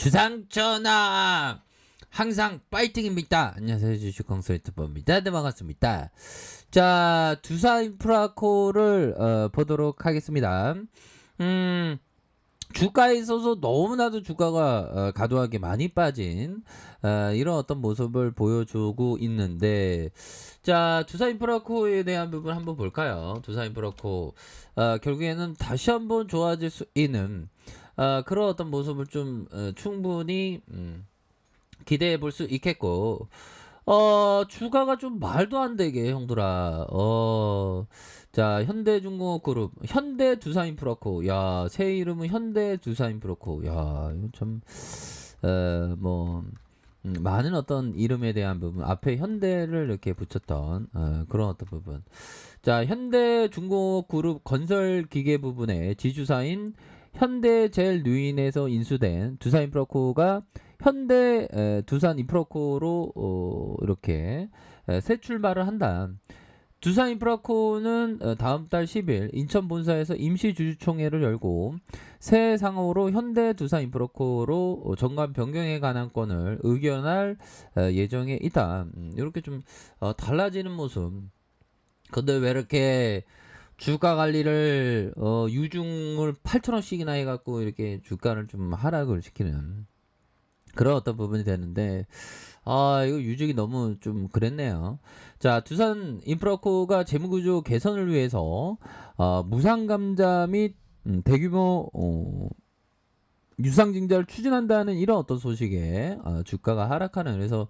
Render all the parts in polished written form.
주상전하 항상 파이팅입니다. 안녕하세요, 주식 컨설턴트입니다. 네, 반갑습니다. 자, 두산인프라코를 보도록 하겠습니다. 주가에 있어서 너무나도 주가가 과도하게 많이 빠진 이런 어떤 모습을 보여주고 있는데, 자, 두산인프라코에 대한 부분 한번 볼까요? 두산인프라코 결국에는 다시 한번 좋아질 수 있는 그런 어떤 모습을 좀 충분히 기대해 볼 수 있겠고, 주가가 좀 말도 안 되게 형들아. 자, 현대중공업그룹, 현대두산인프라코. 야, 새 이름은 현대두산인프라코. 야, 이거 참, 뭐, 많은 어떤 이름에 대한 부분, 앞에 현대를 이렇게 붙였던 그런 어떤 부분. 자, 현대중공업그룹 건설기계 부분의 지주사인 현대제일누인에서 인수된 두산인프라코가 현대 두산인프라코로 이렇게 새 출발을 한다. 두산인프라코는 다음 달 10일 인천 본사에서 임시주주총회를 열고 새 상호로 현대두산인프라코로 정관 변경에 관한 건을 의견할 예정에 있다. 이렇게 좀 달라지는 모습. 근데 왜 이렇게 주가 관리를 유중을 8,000원씩이나 해갖고 이렇게 주가를 좀 하락을 시키는 그런 어떤 부분이 되는데, 이거 유족이 너무 좀 그랬네요. 자, 두산 인프라코가 재무구조 개선을 위해서 무상감자 및 대규모 유상증자를 추진한다는 이런 어떤 소식에 주가가 하락하는, 그래서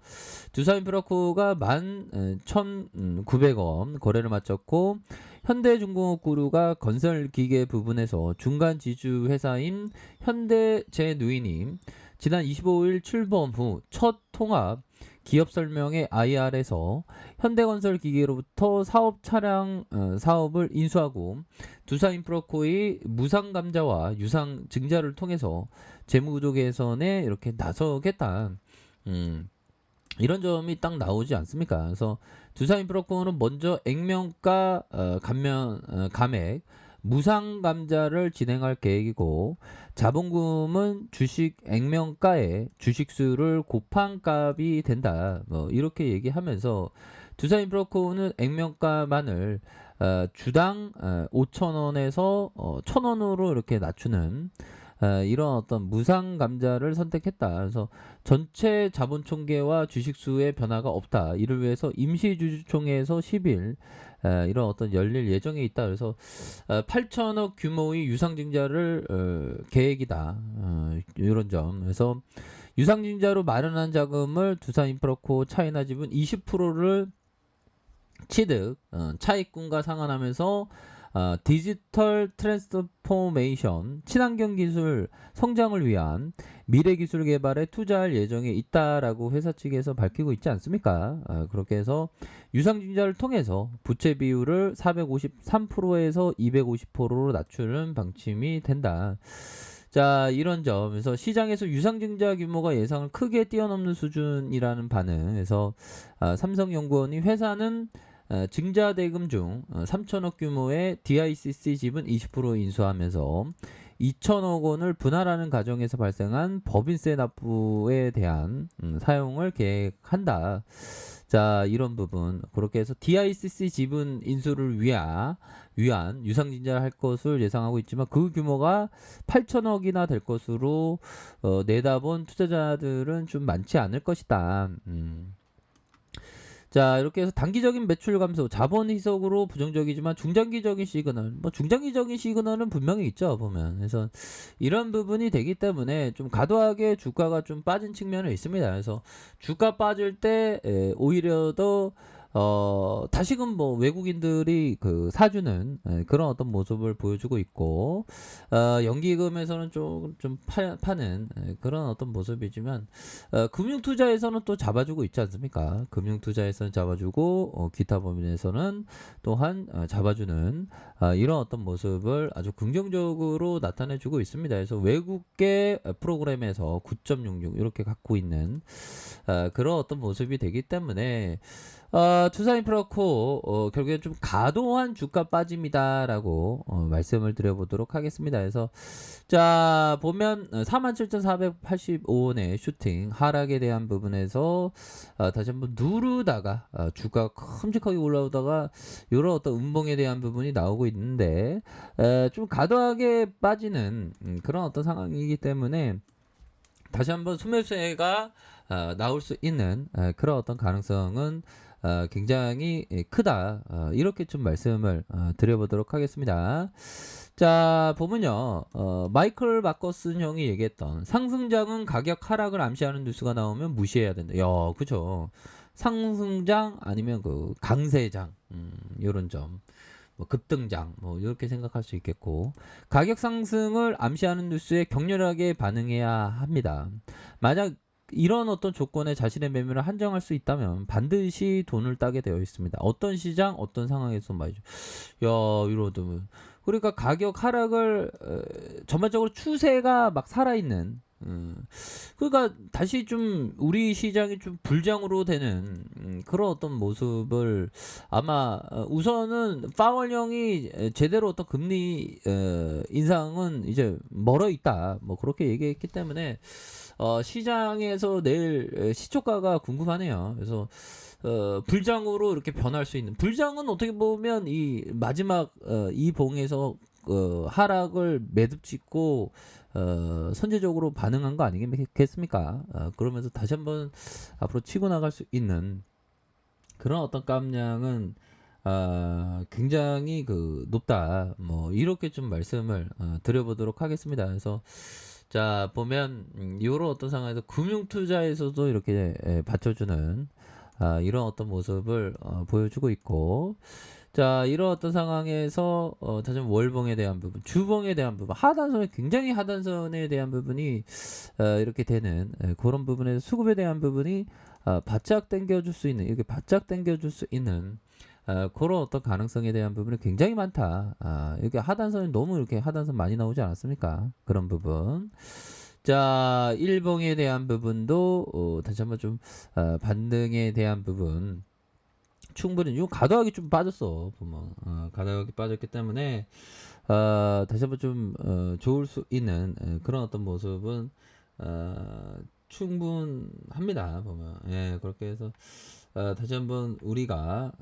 두산인프라코가 11,900원 거래를 마쳤고, 현대중공업그룹가 건설기계 부분에서 중간 지주 회사인 현대제누이님 지난 25일 출범 후 첫 통합 기업 설명회 IR에서 현대건설기계로부터 사업 차량 사업을 인수하고 두산인프라코의 무상감자와 유상증자를 통해서 재무구조 개선에 이렇게 나서겠다. 이런 점이 딱 나오지 않습니까? 그래서 두산인프라코는 먼저 액면가 감액 무상감자를 진행할 계획이고, 자본금은 주식 액면가에 주식수를 곱한 값이 된다. 뭐 이렇게 얘기하면서 두산인프라코는 액면가만을 주당 5,000원에서 1,000원으로 이렇게 낮추는 이런 어떤 무상감자를 선택했다. 그래서 전체 자본 총계와 주식수의 변화가 없다. 이를 위해서 임시주주총회에서 10일 이런 어떤 열릴 예정에 있다. 그래서 8천억 규모의 유상증자를 계획이다. 이런 점. 그래서 유상증자로 마련한 자금을 두산인프라코 차이나 지분 20%를 취득, 차익분과 상환하면서 디지털 트랜스포메이션, 친환경 기술 성장을 위한 미래 기술 개발에 투자할 예정에 있다라고 회사 측에서 밝히고 있지 않습니까? 그렇게 해서 유상증자를 통해서 부채 비율을 453%에서 250%로 낮추는 방침이 된다. 자, 이런 점에서 시장에서 유상증자 규모가 예상을 크게 뛰어넘는 수준이라는 반응에서 삼성연구원이 회사는 증자 대금 중 3천억 규모의 DICC 지분 20% 인수하면서 2천억 원을 분할하는 과정에서 발생한 법인세 납부에 대한 사용을 계획한다. 자, 이런 부분. 그렇게 해서 DICC 지분 인수를 위한 유상증자를 할 것을 예상하고 있지만, 그 규모가 8천억이나 될 것으로 내다본 투자자들은 좀 많지 않을 것이다. 자, 이렇게 해서 단기적인 매출 감소, 자본 희석으로 부정적이지만 중장기적인 시그널, 뭐 중장기적인 시그널은 분명히 있죠, 보면. 그래서 이런 부분이 되기 때문에 좀 과도하게 주가가 좀 빠진 측면이 있습니다. 그래서 주가 빠질 때 오히려 더 다시금 뭐 외국인들이 그 사주는 그런 어떤 모습을 보여주고 있고, 연기금에서는 좀 파는 그런 어떤 모습이지만, 금융투자에서는 또 잡아주고 있지 않습니까? 금융투자에서는 잡아주고, 기타 범위에서는 또한 잡아주는 이런 어떤 모습을 아주 긍정적으로 나타내주고 있습니다. 그래서 외국계 프로그램에서 9.66 이렇게 갖고 있는 그런 어떤 모습이 되기 때문에 투자인프라코 결국엔 좀 과도한 주가 빠짐이다라고 말씀을 드려보도록 하겠습니다. 그래서 자 보면 47,485원의 슈팅 하락에 대한 부분에서 다시 한번 누르다가 주가가 큼직하게 올라오다가 이런 어떤 음봉에 대한 부분이 나오고 있는데 좀 과도하게 빠지는 그런 어떤 상황이기 때문에 다시 한번 소매수가 나올 수 있는 그런 어떤 가능성은 굉장히 크다. 이렇게 좀 말씀을 드려보도록 하겠습니다. 자 보면요 마이클 마커슨 형이 얘기했던 상승장은 가격 하락을 암시하는 뉴스가 나오면 무시해야 된다. 야 그죠. 상승장 아니면 그 강세장 요런 점 뭐 급등장 뭐 이렇게 생각할 수 있겠고 가격 상승을 암시하는 뉴스에 격렬하게 반응해야 합니다. 만약 이런 어떤 조건에 자신의 매매를 한정할 수 있다면 반드시 돈을 따게 되어 있습니다. 어떤 시장 어떤 상황에서 말이죠. 야 이러면 그러니까 가격 하락을 전반적으로 추세가 막 살아있는 그러니까 다시 좀 우리 시장이 좀 불장으로 되는 그런 어떤 모습을 아마 우선은 파월 형이 제대로 어떤 금리 인상은 이제 멀어 있다 뭐 그렇게 얘기했기 때문에 시장에서 내일 시초가가 궁금하네요. 그래서 불장으로 이렇게 변할 수 있는 불장은 어떻게 보면 이 마지막 이 봉에서 하락을 매듭 짓고 선제적으로 반응한 거 아니겠습니까? 그러면서 다시 한번 앞으로 치고 나갈 수 있는 그런 어떤 깜냥은 굉장히 그 높다. 뭐 이렇게 좀 말씀을 드려보도록 하겠습니다. 그래서 자 보면 이런 어떤 상황에서 금융투자에서도 이렇게 받쳐주는 이런 어떤 모습을 보여주고 있고 자 이런 어떤 상황에서 다시 한번 월봉에 대한 부분 주봉에 대한 부분 하단선에 굉장히 하단선에 대한 부분이 이렇게 되는 그런 부분에서 수급에 대한 부분이 바짝 당겨줄 수 있는 이렇게 바짝 당겨줄 수 있는 그런 어떤 가능성에 대한 부분이 굉장히 많다. 이렇게 하단선이 너무 이렇게 하단선 많이 나오지 않았습니까? 그런 부분. 자, 일봉에 대한 부분도 다시 한번 좀 반등에 대한 부분 충분히 이거 가다하게 좀 빠졌어 보면 가다하게 빠졌기 때문에 다시 한번 좀 좋을 수 있는 그런 어떤 모습은 충분합니다 보면 예 그렇게 해서 다시 한번 우리가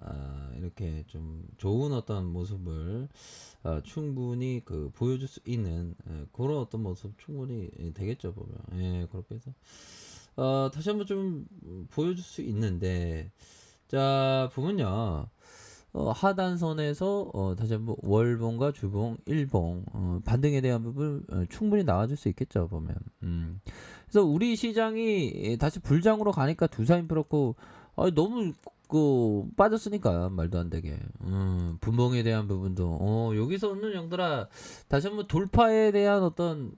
이렇게 좀 좋은 어떤 모습을 충분히 그 보여줄 수 있는 그런 어떤 모습 충분히 되겠죠 보면 예 그렇게 해서 다시 한번 좀 보여줄 수 있는데 자 보면요 하단선에서 다시 한번 월봉과 주봉, 일봉 반등에 대한 부분 충분히 나와줄 수 있겠죠 보면 그래서 우리 시장이 다시 불장으로 가니까 두사인프라코 너무 그 빠졌으니까 말도 안 되게 분봉에 대한 부분도 여기서는 형들아 다시 한번 돌파에 대한 어떤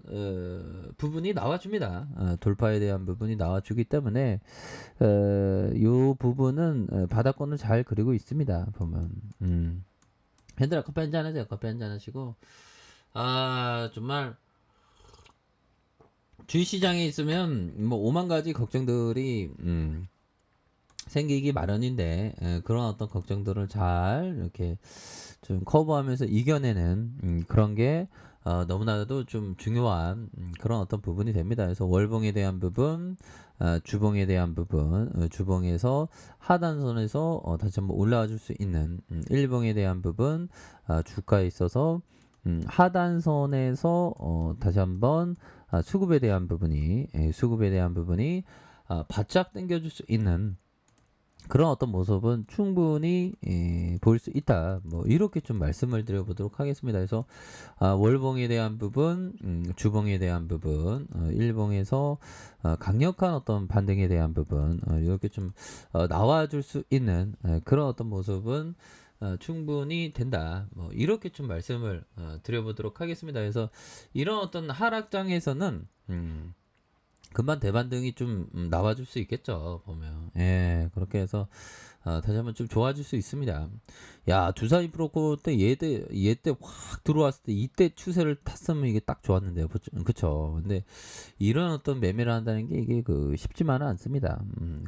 부분이 나와줍니다. 돌파에 대한 부분이 나와주기 때문에 요 부분은 바닥권을 잘 그리고 있습니다. 보면 얘들아 커피 한잔 하세요. 커피 한잔 하시고 정말 주식시장에 있으면 뭐 5만 가지 걱정들이 생기기 마련인데 그런 어떤 걱정들을 잘 이렇게 좀 커버하면서 이겨내는 그런 게 너무나도 좀 중요한 그런 어떤 부분이 됩니다. 그래서 월봉에 대한 부분, 주봉에 대한 부분, 주봉에서 하단선에서 다시 한번 올라와 줄 수 있는 일봉에 대한 부분, 주가에 있어서 하단선에서 다시 한번 수급에 대한 부분이 바짝 당겨줄 수 있는 그런 어떤 모습은 충분히 보일 수 있다. 뭐 이렇게 좀 말씀을 드려보도록 하겠습니다. 그래서 월봉에 대한 부분, 주봉에 대한 부분, 일봉에서 강력한 어떤 반등에 대한 부분 이렇게 좀 나와줄 수 있는 그런 어떤 모습은 충분히 된다. 뭐 이렇게 좀 말씀을 드려보도록 하겠습니다. 그래서 이런 어떤 하락장에서는 금방 대반등이 좀 나와줄 수 있겠죠 보면. 예, 그렇게 해서 다시 한번 좀 좋아질 수 있습니다. 야, 두산이 프로코 때 얘때 확 들어왔을 때 이때 추세를 탔으면 이게 딱 좋았는데요. 그쵸? 근데 이런 어떤 매매를 한다는 게 이게 쉽지만은 않습니다.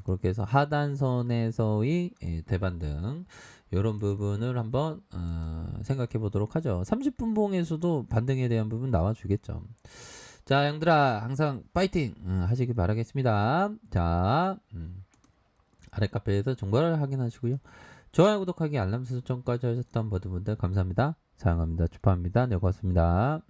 그렇게 해서 하단선에서의 대반등 이런 부분을 한번 생각해 보도록 하죠. 30분 봉에서도 반등에 대한 부분 나와주겠죠. 자, 형들아, 항상 파이팅 하시길 바라겠습니다. 자, 아래 카페에서 정보를 확인하시고요. 좋아요, 구독하기, 알람 설정까지 하셨던 모든 분들 감사합니다. 사랑합니다. 축하합니다. 네, 고맙습니다.